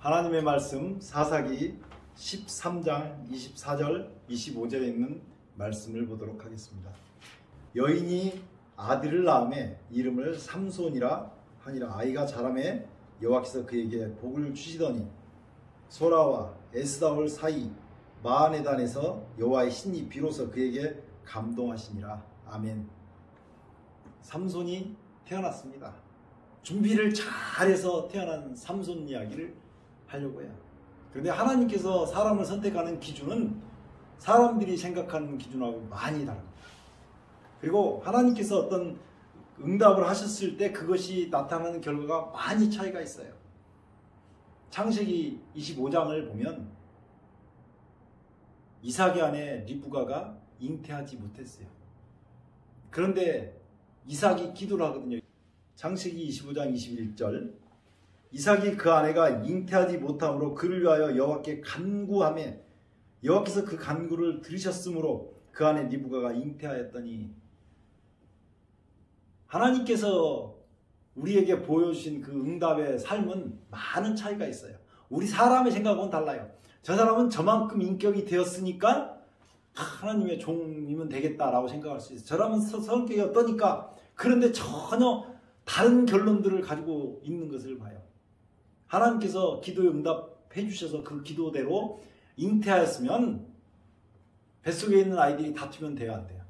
하나님의 말씀 사사기 13장 24절 25절에 있는 말씀을 보도록 하겠습니다. 여인이 아들을 낳음에 이름을 삼손이라 하니라. 아이가 자라매 여호와께서 그에게 복을 주시더니 소라와 에스다올 사이 마하네단에서 여호와의 신이 비로소 그에게 감동하시니라. 아멘. 삼손이 태어났습니다. 준비를 잘해서 태어난 삼손 이야기를 하려고 해요. 그런데 하나님께서 사람을 선택하는 기준은 사람들이 생각하는 기준하고 많이 다릅니다. 그리고 하나님께서 어떤 응답을 하셨을 때 그것이 나타나는 결과가 많이 차이가 있어요. 창세기 25장을 보면 이삭의 아내 리브가가 잉태하지 못했어요. 그런데 이삭이 기도를 하거든요. 창세기 25장 21절 이삭이 그 아내가 잉태하지 못함으로 그를 위하여 여호와께 간구하며 여호와께서 그 간구를 들으셨으므로 그 아내 리브가가 잉태하였더니 하나님께서 우리에게 보여주신 그 응답의 삶은 많은 차이가 있어요. 우리 사람의 생각은 달라요. 저 사람은 저만큼 인격이 되었으니까 하나님의 종이면 되겠다라고 생각할 수 있어요. 저 사람은 성격이 어떠니까. 그런데 전혀 다른 결론들을 가지고 있는 것을 봐요. 하나님께서 기도에 응답해 주셔서 그 기도대로 잉태하였으면 뱃속에 있는 아이들이 다투면 돼요, 안 돼요?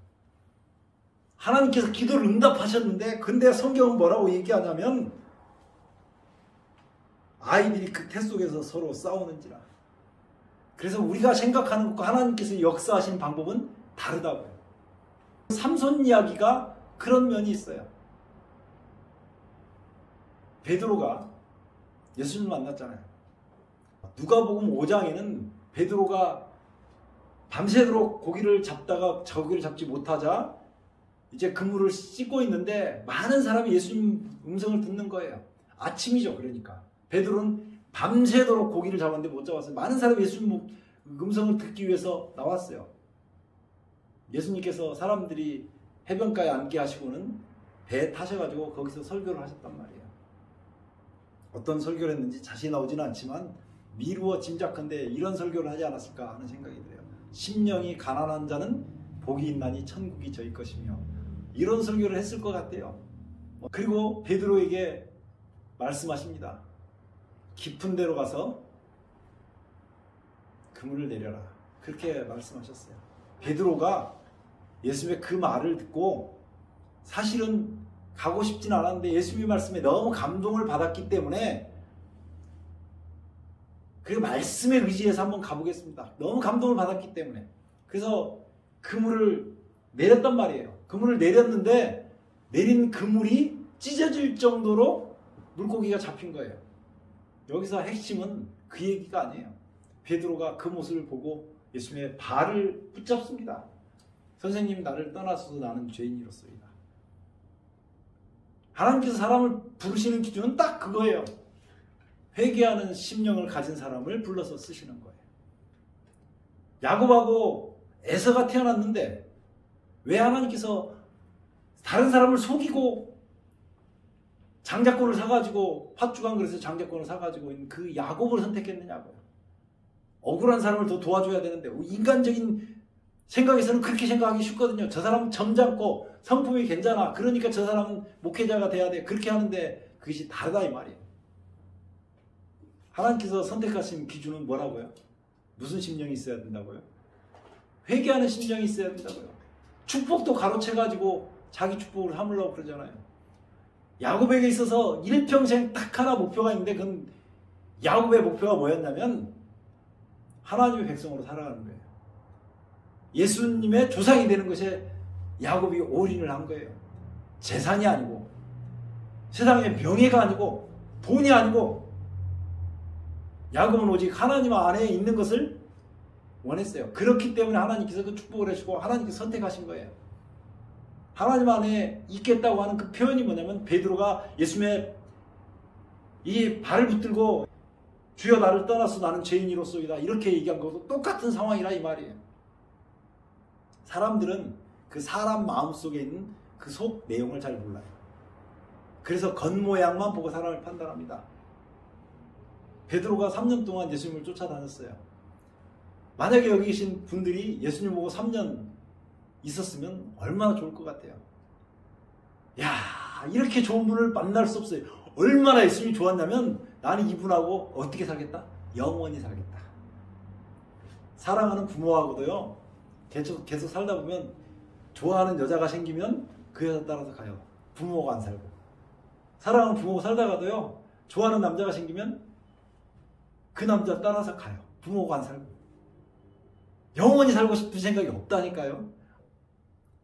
하나님께서 기도를 응답하셨는데 근데 성경은 뭐라고 얘기하냐면 아이들이 그 태 속에서 서로 싸우는지라. 그래서 우리가 생각하는 것과 하나님께서 역사하신 방법은 다르다고요. 삼손 이야기가 그런 면이 있어요. 베드로가 예수님을 만났잖아요. 누가복음 5장에는 베드로가 밤새도록 고기를 잡다가 고기를 잡지 못하자 이제 그물을 씻고 있는데 많은 사람이 예수님 음성을 듣는 거예요. 아침이죠. 그러니까 베드로는 밤새도록 고기를 잡았는데 못 잡았어요. 많은 사람이 예수님 음성을 듣기 위해서 나왔어요. 예수님께서 사람들이 해변가에 앉게 하시고는 배에 타셔가지고 거기서 설교를 하셨단 말이에요. 어떤 설교를 했는지 자세히 나오지는 않지만 미루어 짐작컨대 이런 설교를 하지 않았을까 하는 생각이 들어요. 심령이 가난한 자는 복이 있나니 천국이 저희 것이며 이런 설교를 했을 것 같아요. 그리고 베드로에게 말씀하십니다. 깊은 데로 가서 그물을 내려라. 그렇게 말씀하셨어요. 베드로가 예수님의 그 말을 듣고 사실은 가고 싶진 않았는데 예수님의 말씀에 너무 감동을 받았기 때문에 그 말씀에 의지해서 한번 가보겠습니다. 너무 감동을 받았기 때문에. 그래서 그물을 내렸단 말이에요. 그물을 내렸는데 내린 그물이 찢어질 정도로 물고기가 잡힌 거예요. 여기서 핵심은 그 얘기가 아니에요. 베드로가 그 모습을 보고 예수님의 발을 붙잡습니다. 선생님 나를 떠나서도 나는 죄인이로소이다. 하나님께서 사람을 부르시는 기준은 딱 그거예요. 회개하는 심령을 가진 사람을 불러서 쓰시는 거예요. 야곱하고 에서가 태어났는데 왜 하나님께서 다른 사람을 속이고 장자권을 사가지고 팥주간 그릇에 장자권을 사가지고 있는 그 야곱을 선택했느냐고요. 억울한 사람을 더 도와줘야 되는데 인간적인 생각에서는 그렇게 생각하기 쉽거든요. 저 사람은 점잖고 성품이 괜찮아. 그러니까 저 사람은 목회자가 돼야 돼. 그렇게 하는데 그것이 다르다 이 말이에요. 하나님께서 선택하신 기준은 뭐라고요? 무슨 심령이 있어야 된다고요? 회개하는 심령이 있어야 된다고요. 축복도 가로채가지고 자기 축복을 하물라고 그러잖아요. 야곱에게 있어서 일평생 딱 하나 목표가 있는데 그건 야곱의 목표가 뭐였냐면 하나님의 백성으로 살아가는 거예요. 예수님의 조상이 되는 것에 야곱이 올인을 한 거예요. 재산이 아니고 세상의 명예가 아니고 돈이 아니고 야곱은 오직 하나님 안에 있는 것을 원했어요. 그렇기 때문에 하나님께서 그 축복을 해주고 하나님께서 선택하신 거예요. 하나님 안에 있겠다고 하는 그 표현이 뭐냐면 베드로가 예수님의 이 발을 붙들고 주여 나를 떠나서 나는 죄인이로소이다 이렇게 얘기한 것도 똑같은 상황이라 이 말이에요. 사람들은 그 사람 마음속에 있는 그 속 내용을 잘 몰라요. 그래서 겉모양만 보고 사람을 판단합니다. 베드로가 3년 동안 예수님을 쫓아다녔어요. 만약에 여기 계신 분들이 예수님 보고 3년 있었으면 얼마나 좋을 것 같아요. 야, 이렇게 좋은 분을 만날 수 없어요. 얼마나 예수님이 좋았냐면 나는 이분하고 어떻게 살겠다? 영원히 살겠다. 사랑하는 부모하고도요, 계속 살다 보면 좋아하는 여자가 생기면 그 여자 따라서 가요. 부모가 안 살고. 사랑하는 부모가 살다가도요, 좋아하는 남자가 생기면 그 남자 따라서 가요. 부모가 안 살고. 영원히 살고 싶은 생각이 없다니까요.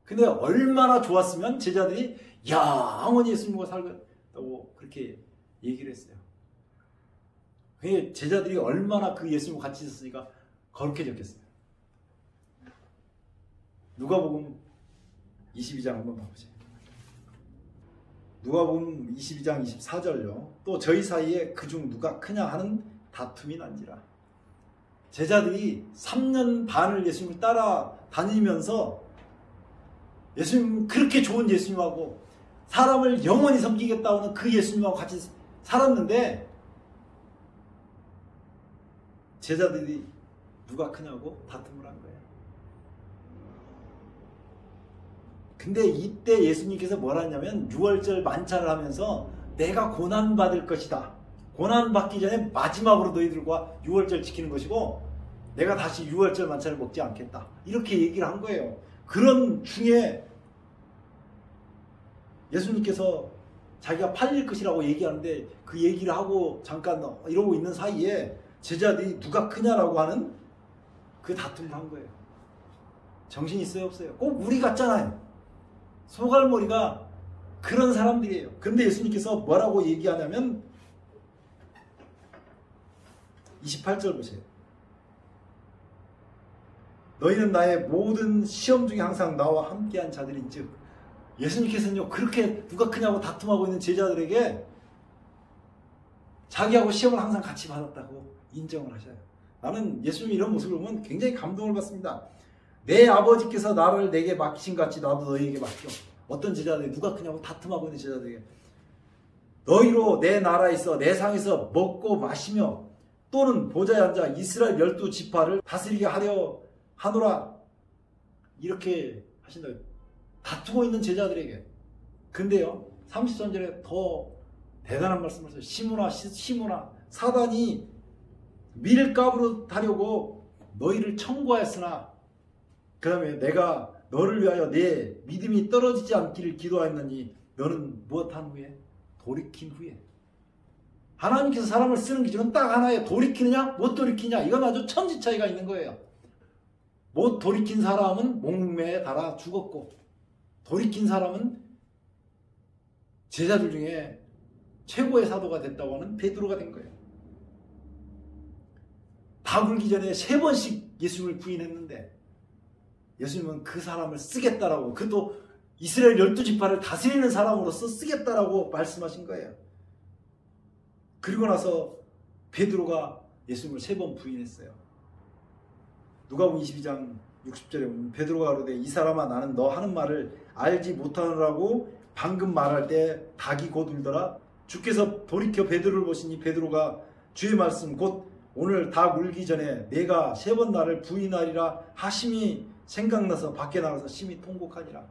근데 얼마나 좋았으면 제자들이 영원히 예수님과 살겠다고 그렇게 얘기를 했어요. 제자들이 얼마나 그 예수님과 같이 있었으니까 거룩해졌겠어요. 누가복음 22장 한번 봐보세요. 누가복음 22장 24절요. 또 저희 사이에 그중 누가 크냐 하는 다툼이 난지라. 제자들이 3년 반을 예수님을 따라다니면서 예수님, 그렇게 좋은 예수님하고 사람을 영원히 섬기겠다고 하는 그 예수님하고 같이 살았는데 제자들이 누가 크냐고 다툼을 한 거예요. 근데 이때 예수님께서 뭐라 했냐면 6월절 만찬을 하면서 내가 고난받을 것이다. 고난받기 전에 마지막으로 너희들과 6월절 지키는 것이고 내가 다시 6월절 만찬을 먹지 않겠다. 이렇게 얘기를 한 거예요. 그런 중에 예수님께서 자기가 팔릴 것이라고 얘기하는데 그 얘기를 하고 잠깐 이러고 있는 사이에 제자들이 누가 크냐라고 하는 그 다툼을 한 거예요. 정신 있어요, 없어요? 꼭 우리 같잖아요. 소갈머리가 그런 사람들이에요. 근데 예수님께서 뭐라고 얘기하냐면 28절 보세요. 너희는 나의 모든 시험 중에 항상 나와 함께한 자들인즉. 예수님께서는요, 그렇게 누가 크냐고 다툼하고 있는 제자들에게 자기하고 시험을 항상 같이 받았다고 인정을 하셔요. 나는 예수님 이런 모습을 보면 굉장히 감동을 받습니다. 내 아버지께서 나를 내게 맡기신 같이 나도 너희에게 맡겨. 어떤 제자들이 누가 크냐고 다툼하고 있는 제자들에게 너희로 내 나라에서 내 상에서 먹고 마시며 또는 보좌에 앉아 이스라엘 12지파를 다스리게 하려 하노라. 이렇게 하신다. 다투고 있는 제자들에게. 근데요, 30절에 더 대단한 말씀을 하세요. 시므나 사단이 밀가부로 타려고 너희를 청구하였으나 그 다음에 내가 너를 위하여 내 믿음이 떨어지지 않기를 기도하였느니 너는 무엇한 후에? 돌이킨 후에. 하나님께서 사람을 쓰는 기준은 딱 하나예요. 돌이키느냐 못 돌이키냐. 이건 아주 천지 차이가 있는 거예요. 못 돌이킨 사람은 목매에 달아 죽었고 돌이킨 사람은 제자들 중에 최고의 사도가 됐다고 하는 베드로가 된 거예요. 다 굴기 전에 3번씩 예수님을 부인했는데 예수님은 그 사람을 쓰겠다라고, 그도 이스라엘 12지파를 다스리는 사람으로서 쓰겠다라고 말씀하신 거예요. 그리고 나서 베드로가 예수님을 3번 부인했어요. 누가복음 22장 60절에 보면 베드로가 가로되 이 사람아 나는 너 하는 말을 알지 못하느라고 방금 말할 때 닭이 곧 울더라. 주께서 돌이켜 베드로를 보시니 베드로가 주의 말씀 곧 오늘 닭 울기 전에 내가 3번 나를 부인하리라 하심이 생각나서 밖에 나가서 심히 통곡하니라.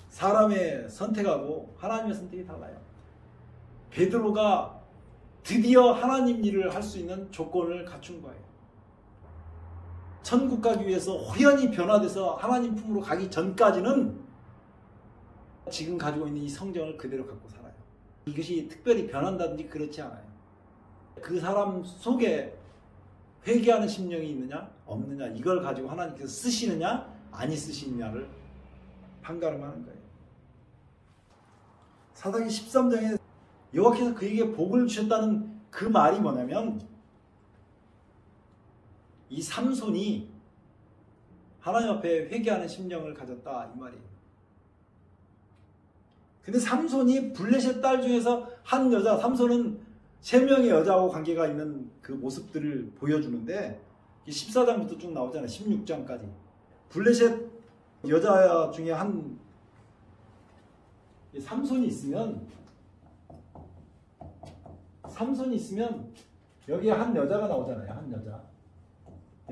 사람의 선택하고 하나님의 선택이 달라요. 베드로가 드디어 하나님 일을 할 수 있는 조건을 갖춘 거예요. 천국 가기 위해서 호연히 변화돼서 하나님 품으로 가기 전까지는 지금 가지고 있는 이 성정을 그대로 갖고 살아요. 이것이 특별히 변한다든지 그렇지 않아요. 그 사람 속에 회개하는 심령이 있느냐 없느냐 이걸 가지고 하나님께서 쓰시느냐 아니 쓰시느냐를 판가름하는 거예요. 사사기 13장에 여호와께서 그에게 복을 주셨다는 그 말이 뭐냐면 이 삼손이 하나님 앞에 회개하는 심령을 가졌다 이 말이에요. 근데 삼손이 블레셋 딸 중에서 한 여자, 삼손은 3명의 여자하고 관계가 있는 그 모습들을 보여주는데 14장부터 쭉 나오잖아요. 16장까지. 블레셋 여자 중에 한 삼손이 있으면 삼손이 있으면 여기에 한 여자가 나오잖아요. 한 여자.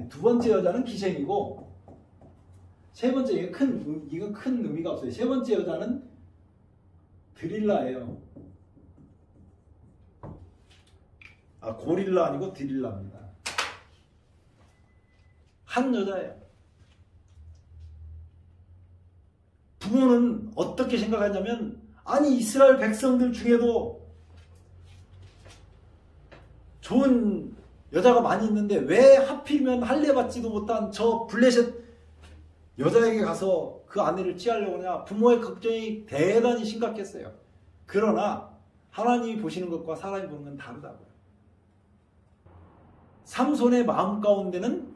두 번째 여자는 기생이고, 세 번째, 이건 큰 의미가 없어요. 세 번째 여자는 드릴라예요. 고릴라 아니고 드릴라입니다. 한 여자예요. 부모는 어떻게 생각하냐면, 아니 이스라엘 백성들 중에도 좋은 여자가 많이 있는데 왜 하필이면 할례 받지도 못한 저 블레셋 여자에게 가서 그 아내를 취하려고 하냐. 부모의 걱정이 대단히 심각했어요. 그러나 하나님이 보시는 것과 사람이 보는 건 다르다고요. 삼손의 마음 가운데는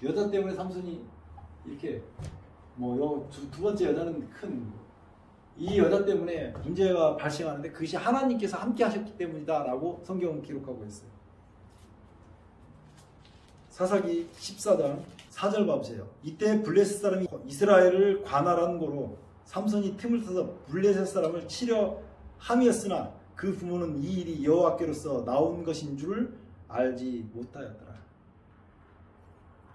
여자 때문에 삼손이 이렇게 두 번째 여자는 이 여자 때문에 문제가 발생하는데 그것이 하나님께서 함께 하셨기 때문이다 라고 성경은 기록하고 있어요. 사사기 14장 4절 봐보세요. 이때 블레셋 사람이 이스라엘을 관할한 고로 삼손이 틈을 타서 블레셋 사람을 치려 함이었으나 그 부모는 이 일이 여호와께로서 나온 것인 줄을 알지 못하였더라.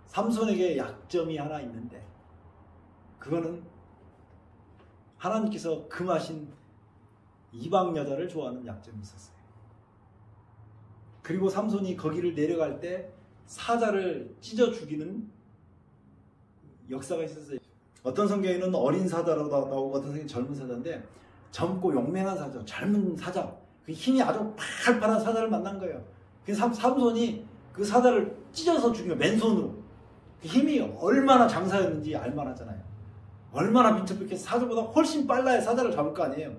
삼손에게 약점이 하나 있는데 그거는 하나님께서 금하신 이방 여자를 좋아하는 약점이 있었어요. 그리고 삼손이 거기를 내려갈 때 사자를 찢어 죽이는 역사가 있었어요. 어떤 성경에는 어린 사자라고 나오고 어떤 성경에는 젊은 사자인데 젊고 용맹한 사자, 젊은 사자, 그 힘이 아주 팔팔한 사자를 만난 거예요. 그래서 삼손이 그 사자를 찢어서 죽인 거예요. 맨손으로. 그 힘이 얼마나 장사였는지 알만하잖아요. 얼마나 민첩했게 사자보다 훨씬 빨라야 사자를 잡을 거 아니에요.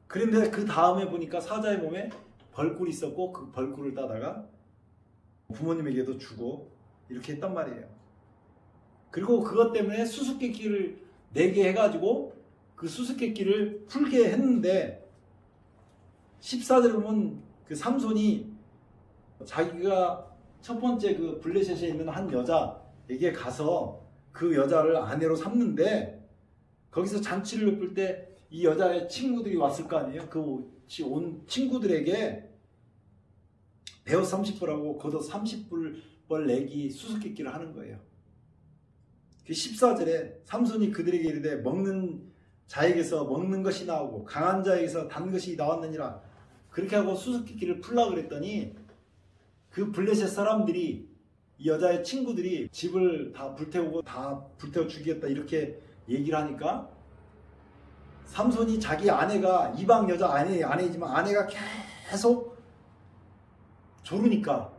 그런데 그 다음에 보니까 사자의 몸에 벌꿀이 있었고 그 벌꿀을 따다가 부모님에게도 주고 이렇게 했단 말이에요. 그리고 그것 때문에 수수께끼를 내게 해가지고 그 수수께끼를 풀게 했는데 14절에 보면 그 삼손이 자기가 첫 번째 그 블레셋에 있는 한 여자에게 가서 그 여자를 아내로 삼는데 거기서 잔치를 읊을 때 이 여자의 친구들이 왔을 거 아니에요. 그 온 친구들에게 베어 30불하고 겉옷 30불 내기 수수께끼를 하는 거예요. 그 14절에 삼손이 그들에게 이르되 먹는 자에게서 먹는 것이 나오고 강한 자에게서 단 것이 나왔느니라. 그렇게 하고 수수께끼를 풀라 그랬더니 그 블레셋 사람들이 이 여자의 친구들이 집을 다 불태우고 다 불태워 죽이겠다 이렇게 얘기를 하니까 삼손이 자기 아내가 이방 여자 아내이지만 아내가 계속 조르니까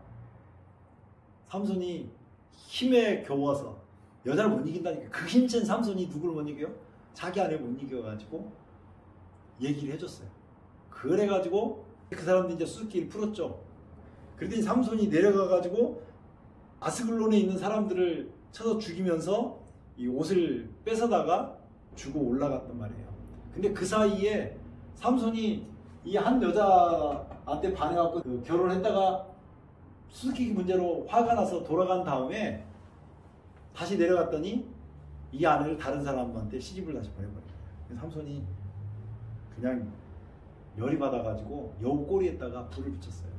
삼손이 힘에 겨워서 여자를 못 이긴다니까. 그 힘센 삼손이 누구를 못 이겨요? 자기 아내를 못 이겨가지고 얘기를 해줬어요. 그래가지고 그 사람들이 이제 수수께끼를 풀었죠. 그랬더니 삼손이 내려가가지고 아스글론에 있는 사람들을 쳐서 죽이면서 이 옷을 뺏어다가 주고 올라갔단 말이에요. 근데 그 사이에 삼손이 이 한 여자한테 반해갖고 결혼했다가 수수께끼 문제로 화가 나서 돌아간 다음에 다시 내려갔더니 이 아내를 다른 사람한테 시집을 다시 보내버려요. 삼손이 그냥 열이 받아가지고 여우 꼬리에다가 불을 붙였어요.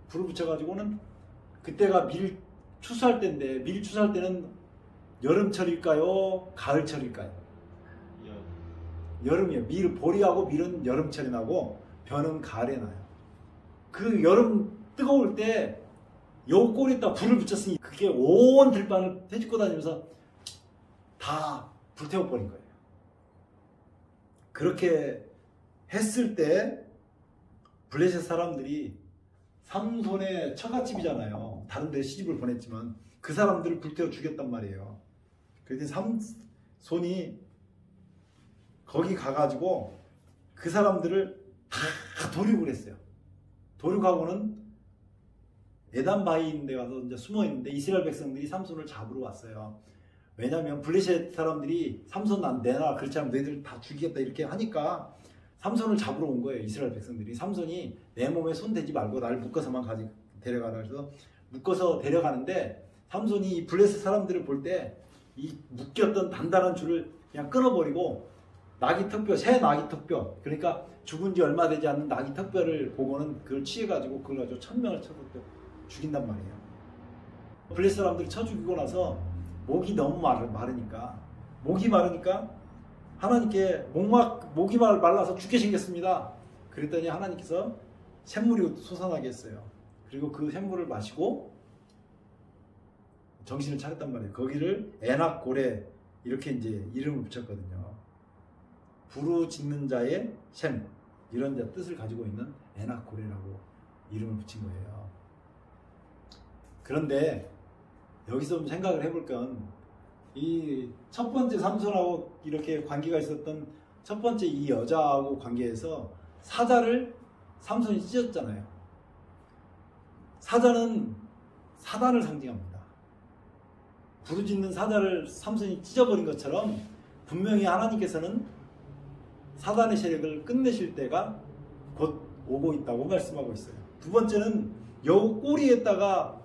불을 붙여가지고는 그때가 밀 추수할 때인데 밀 추수할 때는 여름철일까요? 가을철일까요? 여름이에요. 밀 보리하고 밀은 여름철에 나고 벼는 가을에 나요. 그 여름 뜨거울 때 여우 꼬리에다 불을 붙였으니 그게 온 들판을 되짚고 다니면서 다 불태워버린 거예요. 그렇게 했을 때 블레셋 사람들이 삼손의 처갓집이잖아요. 다른 데 시집을 보냈지만 그 사람들을 불태워 죽였단 말이에요. 그랬더니 삼손이 거기 가가지고 그 사람들을 다 도륙을 했어요. 도륙하고는 에단바위 있는 데 가서 이제 숨어 있는데 이스라엘 백성들이 삼손을 잡으러 왔어요. 왜냐하면 블레셋 사람들이 삼손 난 내놔, 그렇지 않으면 너희들 다 죽이겠다 이렇게 하니까 삼손을 잡으러 온 거예요. 이스라엘 백성들이. 삼손이 내 몸에 손 대지 말고 날 묶어서만 데려가라 해서 묶어서 데려가는데 삼손이 이 블레셋 사람들을 볼 때 이 묶였던 단단한 줄을 그냥 끊어버리고 나귀 턱뼈, 새 나귀 턱뼈, 그러니까 죽은 지 얼마 되지 않는 나귀 턱뼈를 보고는 그걸 취해가지고 그걸 가지고 1000명을 쳐 죽인단 말이에요. 블레셋 사람들이 쳐 죽이고 나서 목이 너무 마르니까 하나님께 목이 말라서 죽게 생겼습니다. 그랬더니 하나님께서 샘물이 솟아나게 했어요. 그리고 그 샘물을 마시고 정신을 차렸단 말이에요. 거기를 에낙고레 이렇게 이제 이름을 붙였거든요. 부르짖는 자의 샘, 이런 뜻을 가지고 있는 에낙고레라고 이름을 붙인 거예요. 그런데 여기서 좀 생각을 해볼 건 이 첫 번째 삼손하고 이렇게 관계가 있었던 첫 번째 이 여자하고 관계에서 사자를 삼손이 찢었잖아요. 사자는 사단을 상징합니다. 부르짖는 사자를 삼손이 찢어버린 것처럼 분명히 하나님께서는 사단의 세력을 끝내실 때가 곧 오고 있다고 말씀하고 있어요. 두 번째는 여우 꼬리에다가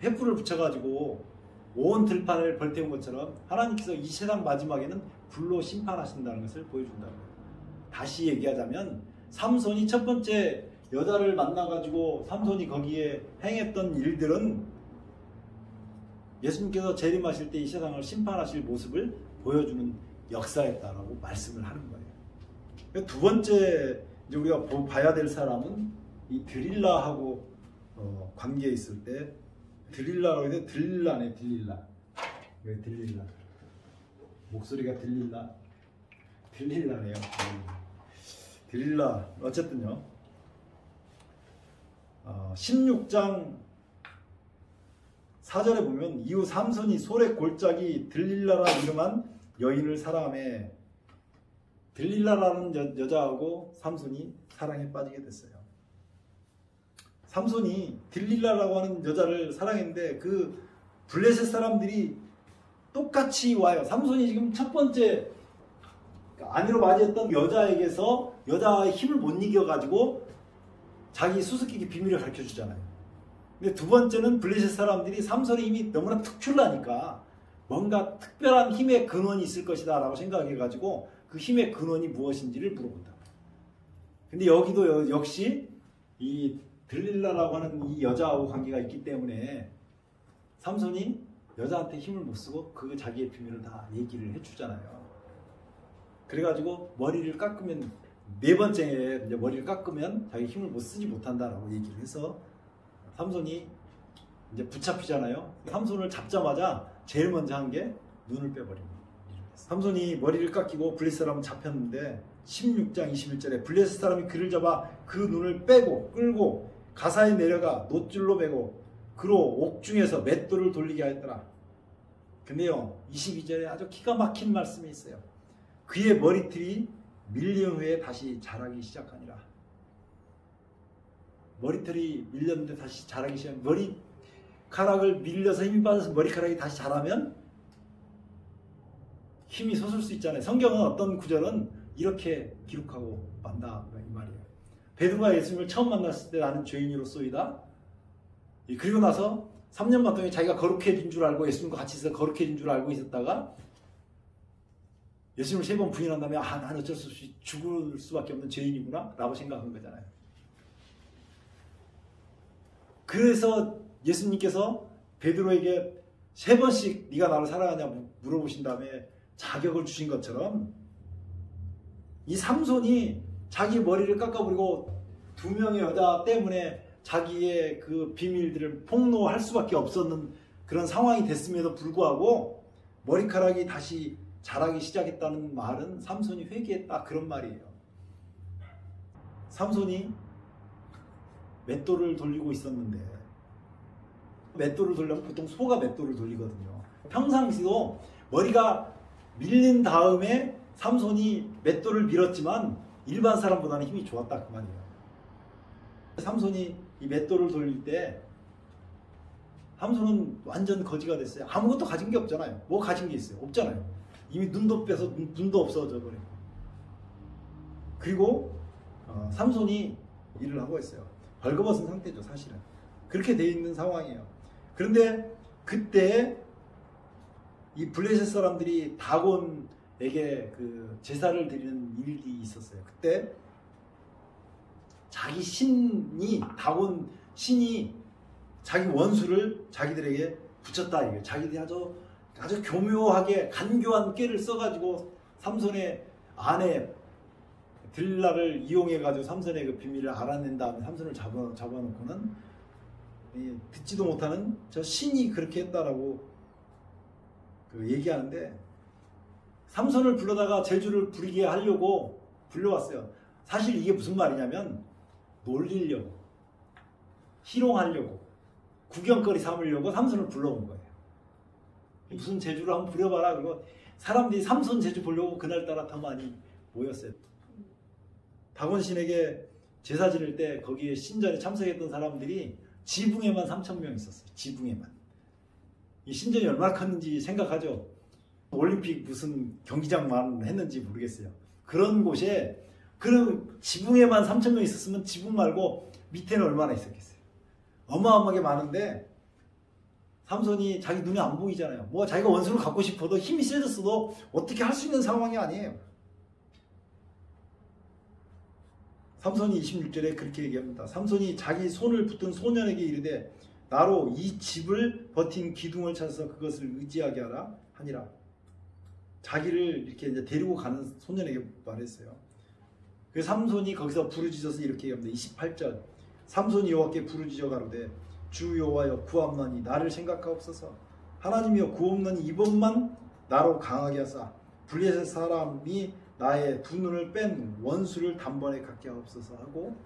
횃불을 붙여가지고 온 들판을 벌태운 것처럼 하나님께서 이 세상 마지막에는 불로 심판하신다는 것을 보여준다고요. 다시 얘기하자면 삼손이 첫 번째 여자를 만나가지고 삼손이 거기에 행했던 일들은 예수님께서 재림하실 때 이 세상을 심판하실 모습을 보여주는 역사였다라고 말씀을 하는 거예요. 두 번째 이제 우리가 봐야 될 사람은 이 드릴라하고 관계에 있을 때 드릴라라고 해서 들릴라네. 왜 들릴라? 목소리가 들릴라네요. 들릴라. 어쨌든요. 16장 4절에 보면 이후 삼손이 소래 골짜기 들릴라라 이름한 여인을 사랑하며 들릴라라는 여자하고 삼손이 사랑에 빠지게 됐어요. 삼손이 들릴라라고 하는 여자를 사랑했는데 그 블레셋 사람들이 똑같이 와요. 삼손이 지금 첫 번째 아내로 맞이했던 여자에게서 여자의 힘을 못 이겨가지고 자기 수수께끼 비밀을 가르쳐주잖아요. 근데 두 번째는 블레셋 사람들이 삼손의 힘이 너무나 특출나니까 뭔가 특별한 힘의 근원이 있을 것이다 라고 생각해가지고 그 힘의 근원이 무엇인지를 물어본다. 근데 여기도 역시 이 들릴라라고 하는 이 여자하고 관계가 있기 때문에 삼손이 여자한테 힘을 못 쓰고 그 자기의 비밀을 다 얘기를 해주잖아요. 그래가지고 머리를 깎으면 네 번째에 이제 머리를 깎으면 자기 힘을 못 쓰지 못한다라고 얘기를 해서 삼손이 이제 붙잡히잖아요. 삼손을 잡자마자 제일 먼저 한 게 눈을 빼버립니다. 삼손이 머리를 깎이고 블레셋 사람은 잡혔는데 16장 21절에 블레셋 사람이 그를 잡아 그 눈을 빼고 끌고 가사에 내려가 놋줄로 매고 그로 옥중에서 맷돌을 돌리게 하였더라. 근데요 22절에 아주 기가 막힌 말씀이 있어요. 그의 머리털이 밀린 후에 다시 자라기 시작하니라. 머리털이 밀렸는데 다시 자라기 시작하면 머리카락을 밀려서 힘이 빠져서 머리카락이 다시 자라면 힘이 솟을 수 있잖아요. 성경은 어떤 구절은 이렇게 기록하고 만다 이 말이에요. 베드로가 예수님을 처음 만났을 때 나는 죄인으로소이다. 그리고 나서 3년 반 동안 자기가 거룩해진 줄 알고 예수님과 같이 있어 거룩해진 줄 알고 있었다가 예수님을 3번 부인한 다음에 난 어쩔 수 없이 죽을 수밖에 없는 죄인이구나 라고 생각한 거잖아요. 그래서 예수님께서 베드로에게 3번씩 네가 나를 사랑하냐 물어보신 다음에 자격을 주신 것처럼 이 삼손이 자기 머리를 깎아버리고 2명의 여자 때문에 자기의 그 비밀들을 폭로할 수밖에 없었는 그런 상황이 됐음에도 불구하고 머리카락이 다시 자라기 시작했다는 말은 삼손이 회개했다 그런 말이에요. 삼손이 맷돌을 돌리고 있었는데 맷돌을 돌려면 보통 소가 맷돌을 돌리거든요. 평상시도 머리가 밀린 다음에 삼손이 맷돌을 밀었지만 일반 사람보다는 힘이 좋았다 그 말이에요. 삼손이 이 맷돌을 돌릴 때 삼손은 완전 거지가 됐어요. 아무것도 가진 게 없잖아요. 뭐 가진 게 있어요? 없잖아요. 이미 눈도 빼서 눈도 없어져 버리고. 그리고 삼손이 일을 하고 있어요. 벌거벗은 상태죠 사실은. 그렇게 돼 있는 상황이에요. 그런데 그때 이 블레셋 사람들이 다곤에게 그 제사를 드리는 일이 있었어요. 그때 자기 신이 다곤 신이 자기 원수를 자기들에게 붙였다 이게. 자기들이 아주 교묘하게 간교한 꾀를 써가지고 삼손의 아내 들라를 이용해가지고 삼손의 그 비밀을 알아낸 다음에 삼손을 잡아놓고는 듣지도 못하는 저 신이 그렇게 했다라고 그 얘기하는데, 삼손을 불러다가 제주를 부리게 하려고 불려왔어요. 사실 이게 무슨 말이냐면 놀리려고, 희롱하려고, 구경거리 삼으려고 삼손을 불러온 거예요. 무슨 제주를 한번 부려봐라. 그리고 사람들이 삼손 제주 보려고 그날따라 더 많이 모였어요. 다곤신에게 제사 지낼 때 거기에 신전에 참석했던 사람들이 지붕에만 3,000명 있었어요. 지붕에만. 이 신전이 얼마나 컸는지 생각하죠. 올림픽 무슨 경기장만 했는지 모르겠어요. 그런 곳에 그런 지붕에만 3,000명 있었으면 지붕 말고 밑에는 얼마나 있었겠어요. 어마어마하게 많은데 삼손이 자기 눈에 안 보이잖아요. 뭐 자기가 원수를 갖고 싶어도 힘이 세졌어도 어떻게 할 수 있는 상황이 아니에요. 삼손이 26절에 그렇게 얘기합니다. 삼손이 자기 손을 붙든 소년에게 이르되 나로 이 집을 버틴 기둥을 찾아서 그것을 의지하게 하라 하니라. 자기를 이렇게 이제 데리고 가는 소년에게 말했어요. 그 삼손이 거기서 부르짖어서 이렇게 얘기합니다. 28절. 삼손이 여호와께 부르짖어 가로되 주 여호와여 구함나니 나를 생각하옵소서. 하나님이여 구옵나니 이번만 나로 강하게 하사 블레셋 사람이 나의 두 눈을 뺀 원수를 단번에 갖게 하옵소서 하고,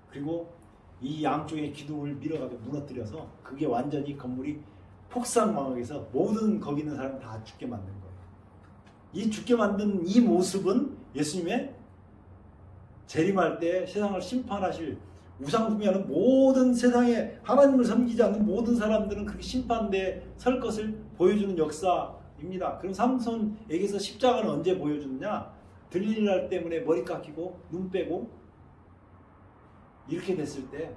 그리고 이 양쪽의 기둥을 밀어가지고 무너뜨려서 그게 완전히 건물이 폭삭망하게서 모든 거기 있는 사람 다 죽게 만든 거예요. 이 죽게 만든 이 모습은 예수님의 재림할 때 세상을 심판하실 우상숭배하는 모든 세상에 하나님을 섬기지 않는 모든 사람들은 그렇게 심판대에 설 것을 보여주는 역사입니다. 그럼 삼손에게서 십자가는 언제 보여주느냐? 들릴라 때문에 머리 깎이고 눈 빼고 이렇게 됐을 때,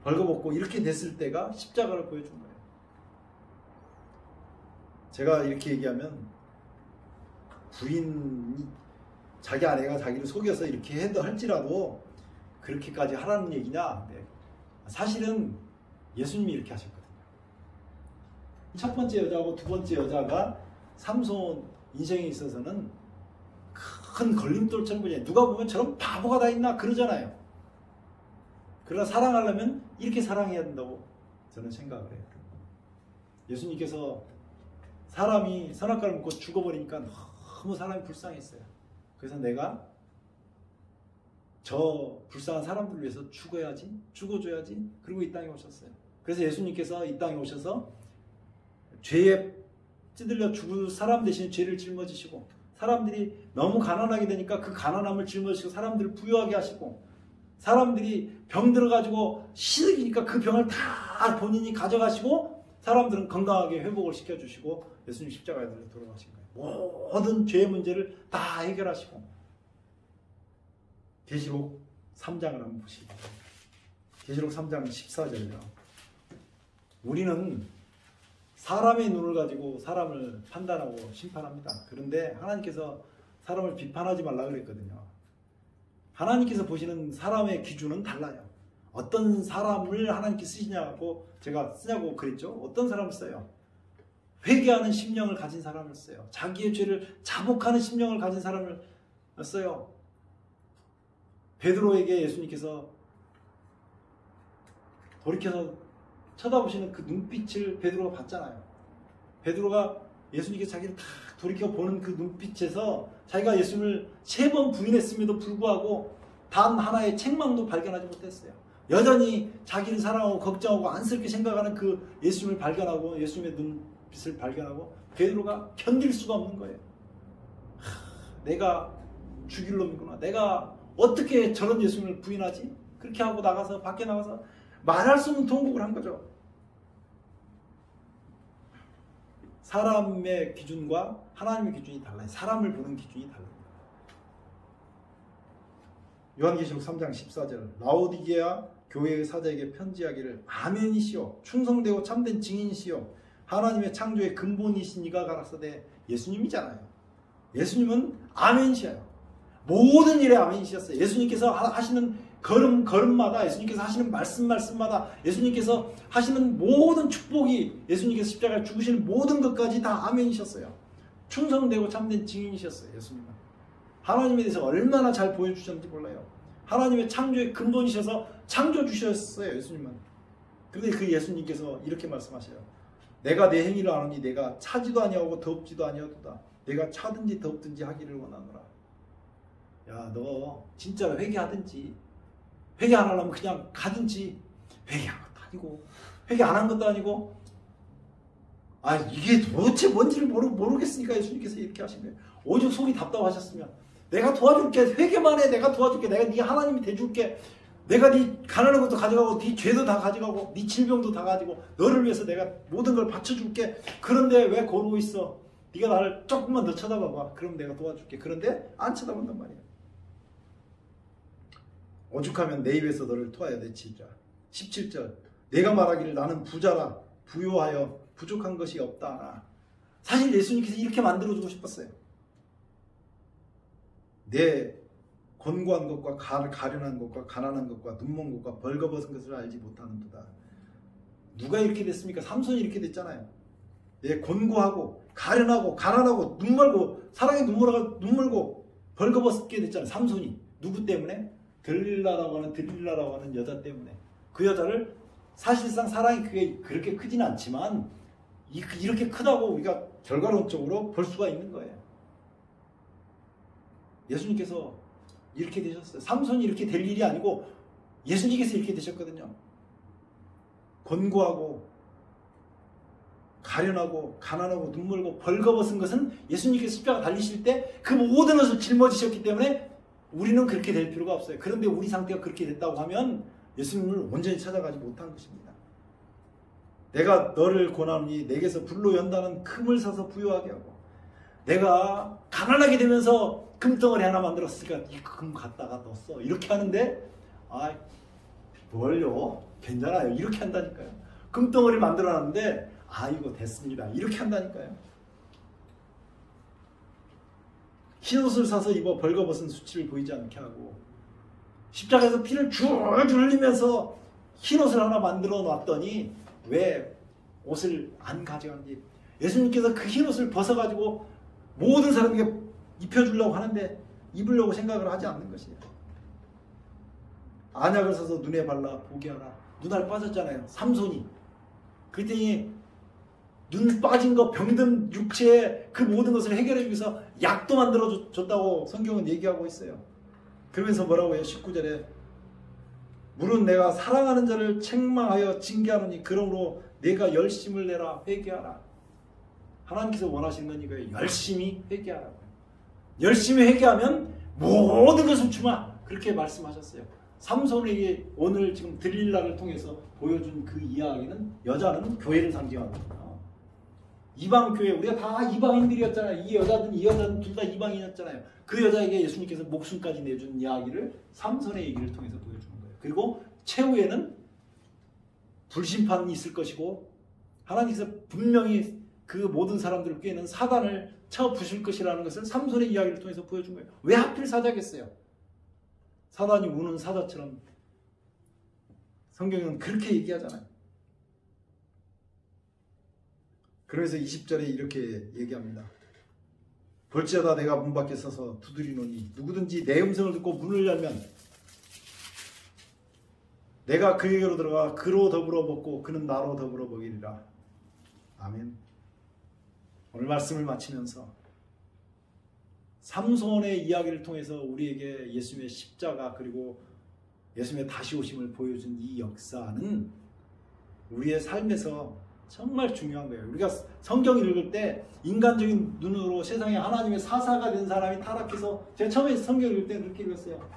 벌거벗고 이렇게 됐을 때가 십자가를 보여준 거예요. 제가 이렇게 얘기하면 부인이 자기 아내가 자기를 속여서 이렇게 해도 할지라도 그렇게까지 하라는 얘기냐? 네. 사실은 예수님이 이렇게 하셨거든요. 첫 번째 여자하고 두 번째 여자가 삼손 인생에 있어서는 큰 걸림돌처럼 보이잖아요. 누가 보면 저런 바보가 다 있나 그러잖아요. 그러나 사랑하려면 이렇게 사랑해야 된다고 저는 생각을 해요. 예수님께서 사람이 선악과를 먹고 죽어버리니까 너무 사람이 불쌍했어요. 그래서 내가 저 불쌍한 사람들을 위해서 죽어줘야지. 그리고 이 땅에 오셨어요. 그래서 예수님께서 이 땅에 오셔서 죄에 찌들려 죽을 사람 대신 죄를 짊어지시고, 사람들이 너무 가난하게 되니까 그 가난함을 짊어지시고 사람들을 부유하게 하시고, 사람들이 병 들어가지고 시드기니까 그 병을 다 본인이 가져가시고 사람들은 건강하게 회복을 시켜주시고 예수님 십자가에 달려 돌아가신 거예요. 모든 죄의 문제를 다 해결하시고. 계시록 3장을 한번 보시기 바랍니다. 계시록 3장 14절이요. 우리는 사람의 눈을 가지고 사람을 판단하고 심판합니다. 그런데 하나님께서 사람을 비판하지 말라 그랬거든요. 하나님께서 보시는 사람의 기준은 달라요. 어떤 사람을 하나님께 쓰시냐고 제가 쓰냐고 그랬죠. 어떤 사람을 써요? 회개하는 심령을 가진 사람을 써요. 자기의 죄를 자복하는 심령을 가진 사람을 써요. 베드로에게 예수님께서 돌이켜서 쳐다보시는 그 눈빛을 베드로가 봤잖아요. 베드로가 예수님께서 자기를 다 돌이켜보는 그 눈빛에서 자기가 예수님을 3번 부인했음에도 불구하고 단 하나의 책망도 발견하지 못했어요. 여전히 자기를 사랑하고 걱정하고 안쓰럽게 생각하는 그 예수님을 발견하고 예수님의 눈빛을 발견하고 베드로가 견딜 수가 없는 거예요. 내가 죽일 놈이구나. 내가 어떻게 저런 예수님을 부인하지? 그렇게 하고 나가서 밖에 나가서 말할 수 없는 통곡을 한 거죠. 사람의 기준과 하나님의 기준이 달라요. 사람을 보는 기준이 달라요. 요한계시록 3장 14절. 라오디게아 교회의 사자에게 편지하기를 아멘이시오 충성되고 참된 증인이시오 하나님의 창조의 근본이신 이가 가라사대 예수님이잖아요. 예수님은 아멘이셔요. 모든 일에 아멘이셨어요. 예수님께서 하시는 걸음마다, 예수님께서 하시는 말씀마다, 예수님께서 하시는 모든 축복이, 예수님께서 십자가에 죽으시는 모든 것까지 다 아멘이셨어요. 충성되고 참된 증인이셨어요. 예수님은 하나님에 대해서 얼마나 잘 보여주셨는지 몰라요. 하나님의 창조의 근본이셔서 창조주셨어요. 예수님은. 그런데 그 예수님께서 이렇게 말씀하셔요. 내가 내 행위를 아노니 내가 차지도 아니하고 더럽지도 아니하도다. 내가 차든지 덥든지 하기를 원하노라. 야, 너 진짜로 회개하든지, 회개 안 하려면 그냥 가든지, 회개한 것도 아니고 회개 안 한 것도 아니고, 아, 이게 도대체 뭔지를 모르겠으니까 예수님께서 이렇게 하신 거예요. 오죽 속이 답답하셨으면 내가 도와줄게, 회개만 해, 내가 도와줄게, 내가 네 하나님이 돼줄게, 내가 네 가난한 것도 가져가고 네 죄도 다 가져가고 네 질병도 다 가지고 너를 위해서 내가 모든 걸 바쳐줄게. 그런데 왜 고르고 있어? 네가 나를 조금만 더 쳐다봐봐. 그럼 내가 도와줄게. 그런데 안 쳐다본단 말이야. 오죽하면 내 입에서 너를 토하여 내치리라. 17절 내가 말하기를 나는 부자라 부요하여 부족한 것이 없다 하나. 사실 예수님께서 이렇게 만들어주고 싶었어요. 내 곤고한 것과 가련한 것과 가난한 것과 눈먼 것과 벌거벗은 것을 알지 못하는도다. 누가 이렇게 됐습니까? 삼손이 이렇게 됐잖아요. 내 곤고하고 가련하고 가난하고 눈멀고 사랑에 눈물고 벌거벗게 됐잖아요. 삼손이. 누구 때문에? 들릴라라고 하는 여자 때문에. 그 여자를 사실상 사랑이 그게 그렇게 크지는 않지만 이렇게 크다고 우리가 결과론적으로 볼 수가 있는 거예요. 예수님께서 이렇게 되셨어요. 삼손이 이렇게 될 일이 아니고 예수님께서 이렇게 되셨거든요. 곤고하고 가련하고 가난하고 눈물고 벌거벗은 것은 예수님께서 십자가 달리실 때 그 모든 것을 짊어지셨기 때문에 우리는 그렇게 될 필요가 없어요. 그런데 우리 상태가 그렇게 됐다고 하면 예수님을 온전히 찾아가지 못한 것입니다. 내가 너를 권하노니 내게서 불로 연다는 금을 사서 부요하게 하고, 내가 가난하게 되면서 금덩어리 하나 만들었으니까 이 금 갖다가 넣었어. 이렇게 하는데, 아, 뭘요? 괜찮아요. 이렇게 한다니까요. 금덩어리 만들어놨는데, 아, 이거 됐습니다. 이렇게 한다니까요. 흰옷을 사서 입어 벌거벗은 수치를 보이지 않게 하고, 십자가에서 피를 줄줄 흘리면서 흰옷을 하나 만들어 놨더니 왜 옷을 안 가져간지. 예수님께서 그 흰옷을 벗어가지고 모든 사람에게 입혀주려고 하는데 입으려고 생각을 하지 않는 것이에요. 안약을 사서 눈에 발라 보게 하라. 눈알 빠졌잖아요. 삼손이. 그랬더니 눈 빠진 거, 병든 육체에 그 모든 것을 해결하기 위해서 약도 만들어줬다고 성경은 얘기하고 있어요. 그러면서 뭐라고 해요? 19절에 물은 내가 사랑하는 자를 책망하여 징계하노니 그러므로 내가 열심을 내라 회개하라. 하나님께서 원하시는 건 이거예요. 열심히 회개하라고요. 열심히 회개하면 모든 것을 주마. 그렇게 말씀하셨어요. 삼손에게 오늘 지금 들릴라를 통해서 보여준 그 이야기는, 여자는 교회를 상징하거든요. 이방 교회, 우리가 다 이방인들이었잖아요. 이 여자든 둘 다 이방인이었잖아요. 그 여자에게 예수님께서 목숨까지 내준 이야기를 삼손의 얘기를 통해서 보여주는 거예요. 그리고 최후에는 불심판이 있을 것이고 하나님께서 분명히 그 모든 사람들을 꾀는 사단을 쳐 부실 것이라는 것을 삼손의 이야기를 통해서 보여준 거예요. 왜 하필 사자겠어요? 사단이 우는 사자처럼 성경은 그렇게 얘기하잖아요. 그래서 20절에 이렇게 얘기합니다. 볼지어다 내가 문 밖에 서서 두드리노니 누구든지 내 음성을 듣고 문을 열면 내가 그에게로 들어가 그로 더불어 먹고 그는 나로 더불어 먹이리라. 아멘. 오늘 말씀을 마치면서 삼손의 이야기를 통해서 우리에게 예수님의 십자가 그리고 예수님의 다시 오심을 보여준 이 역사는 우리의 삶에서 정말 중요한 거예요. 우리가 성경 읽을 때 인간적인 눈으로 세상에 하나님의 사사가 된 사람이 타락해서, 제가 처음에 성경 읽을 때 그렇게 읽었어요.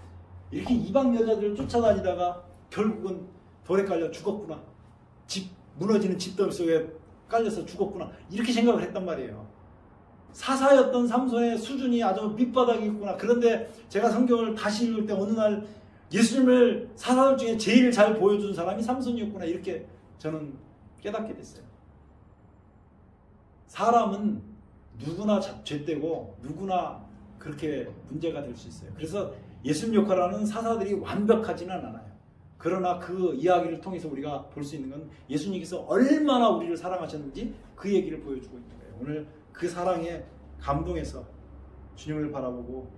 이렇게 이방 여자들을 쫓아다니다가 결국은 돌에 깔려 죽었구나. 무너지는 집더미 속에 깔려서 죽었구나. 이렇게 생각을 했단 말이에요. 사사였던 삼손의 수준이 아주 밑바닥이 있구나. 그런데 제가 성경을 다시 읽을 때 어느 날 예수님을 사사들 중에 제일 잘 보여준 사람이 삼손이었구나. 이렇게 저는 깨닫게 됐어요. 사람은 누구나 죄되고 누구나 그렇게 문제가 될 수 있어요. 그래서 예수님 역할하는 사사들이 완벽하지는 않아요. 그러나 그 이야기를 통해서 우리가 볼 수 있는 건 예수님께서 얼마나 우리를 사랑하셨는지 그 얘기를 보여주고 있는 거예요. 오늘 그 사랑에 감동해서 주님을 바라보고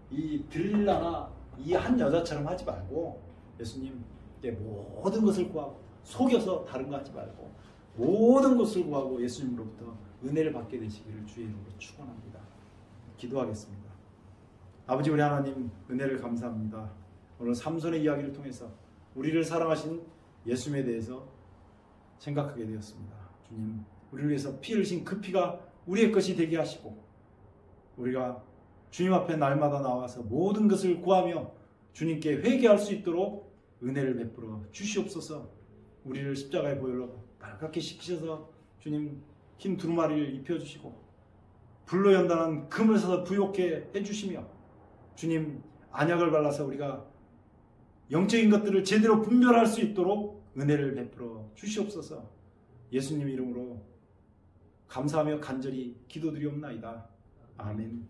이 들릴라나 이 한 여자처럼 하지 말고 예수님께 모든 것을 구하고 속여서 다른 거 하지 말고 모든 것을 구하고 예수님으로부터 은혜를 받게 되시기를 주의 이름으로 축원합니다. 기도하겠습니다. 아버지 우리 하나님 은혜를 감사합니다. 오늘 삼손의 이야기를 통해서 우리를 사랑하신 예수님에 대해서 생각하게 되었습니다. 주님 우리를 위해서 피 흘리신 그 피가 우리의 것이 되게 하시고 우리가 주님 앞에 날마다 나와서 모든 것을 구하며 주님께 회개할 수 있도록 은혜를 베풀어 주시옵소서. 우리를 십자가의 보혈로 발갛게 씻기셔서 주님 흰 두루마리를 입혀주시고 불로 연단한 금을 사서 부욕해 해주시며 주님 안약을 발라서 우리가 영적인 것들을 제대로 분별할 수 있도록 은혜를 베풀어 주시옵소서. 예수님 이름으로 감사하며 간절히 기도드리옵나이다. 아멘.